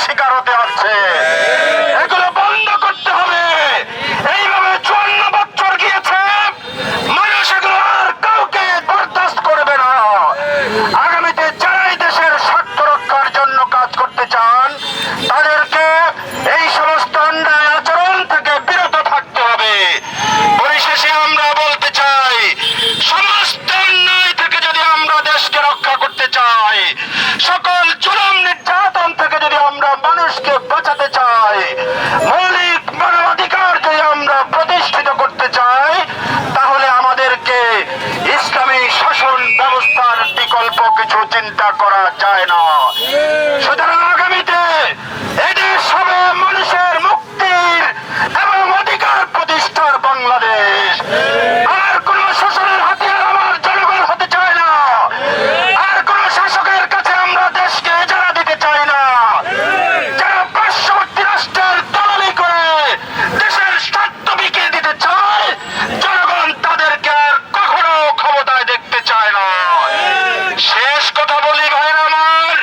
শিকার হতে হচ্ছে। এগুলো বন্ধ করতে হবে। এইভাবে 54 বছর গিয়েছে, মানুষ এগুলো আর কাউকে বরদাস্ত করবে না। আগামীতে যারাই দেশের স্বার্থ রক্ষার জন্য কাজ করতে চান, তাদেরকে এই সমস্ত অন্যায় আচরণ থেকে বিরত থাকতে হবে। পরিশেষে আমরা বলতে চাই, সমস্ত অন্যায় থেকে যদি আমরা দেশকে রক্ষা করতে চাই, সকল জুলুম নির্যাতন থেকে যদি আমরা মানুষকে বাঁচাতে চাই, মৌলিক মানবাধিকার যদি আমরা প্রতিষ্ঠিত করতে চাই, তাহলে আমাদেরকে ইসলামী শাসন ব্যবস্থার বিকল্প কিছু চিন্তা করা যায় না। সুতরাং আগামীতে এদেশ হবে মানুষের মুক্তির এবং অধিকার প্রতিষ্ঠার বাংলাদেশ। আর কোন শোষণের হাতিয়ার আমার জনগণ হতে চায় না। আর কোন শাসকের কাছে আমরা দেশকে এজারা দিতে চাই না। যারা পার্শ্ববর্তী রাষ্ট্রের দালালি করে দেশের স্বার্থ বিকিয়ে দিতে চায়, জনগণ তাদেরকে আর কখনো ক্ষমতায় দেখতে চায় না। শেষ কথা বলি ভাইরা আমার,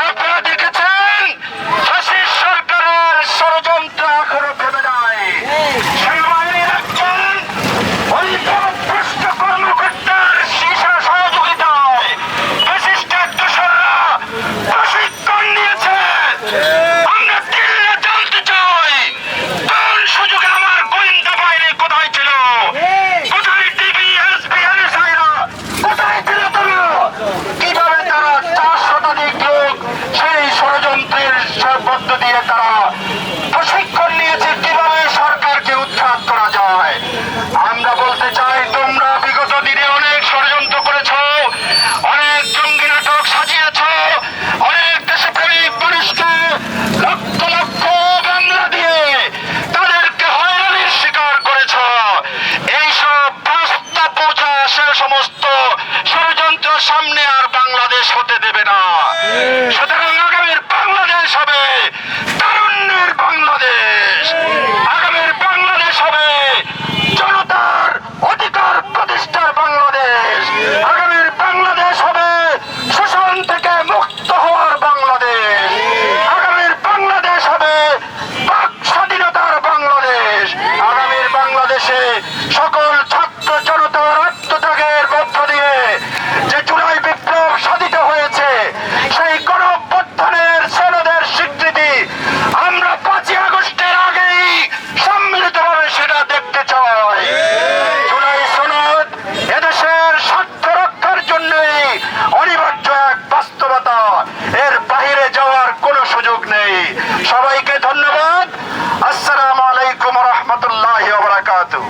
আপনারা দেখেছেন ফ্যাসিস্ট সরকারের ষড়যন্ত্র এখনো ভেবে নাই। সেনাবাহিনীর একজন পরিভ্রষ্ট কর্মকর্তার সহযোগিতায় ফ্যাসিস্টের দোসররা প্রশিক্ষণ নিয়েছে। আমরা দিল্লি জানতে চাই, কোন সুযোগে আমার গোয়েন্দা বাহিনী কোথায় ছিল? কোথায় ডিবি, এসপি, এনএসআইরা কোথায় ছিল তারা? কিভাবে তারা 4 শতাধিক লোক সেই ষড়যন্ত্রের মধ্য দিয়ে তারা প্রশিক্ষণ নিয়েছে কিভাবে সরকারকে উৎখাত করা যায়? আমরা বলতে চাই, তোমরা বিগত দিনে অনেক ষড়যন্ত্র করেছ, অনেক জঙ্গি নাটক সাজিয়েছ, অনেক দেশপ্রেমিক মানুষকে লক্ষ লক্ষ মামলা দিয়ে তাদেরকে হয়রানির শিকার করেছ। এইসব বাস্তব বোঝা সে সমস্ত ষড়যন্ত্র সামনে আর বাংলাদেশ হতে দেবে না। সুতরাং আগামীর বাংলাদেশ হবে তারুণ্যের বাংলাদেশ। আগামীর বাংলাদেশ হবে জনতার অধিকার প্রতিষ্ঠার বাংলাদেশ। আগামীর বাংলাদেশ হবে শোষণ থেকে মুক্ত হওয়ার বাংলাদেশ। আগামীর বাংলাদেশ হবে বাক স্বাধীনতার বাংলাদেশ। আগামীর বাংলাদেশে সকল ছাত্র জনতার আত্মত্যাগের মধ্য দিয়ে যে জুলাই বিপ্লব সাধিত হয়েছে, সেই গণঅভ্যুত্থানের সনদের স্বীকৃতি আমরা 5ই আগস্টের আগেই সম্মিলিতভাবে সেটা দেখতে চাই। জুলাই সনদ এদেশের স্বার্থ রক্ষার জন্যই অনিবার্য এক বাস্তবতা। এর বাহিরে যাওয়ার কোনো সুযোগ নেই। সবাইকে ধন্যবাদ। আসসালামু আলাইকুম ওয়া রাহমাতুল্লাহি ওয়া বারাকাতুহু।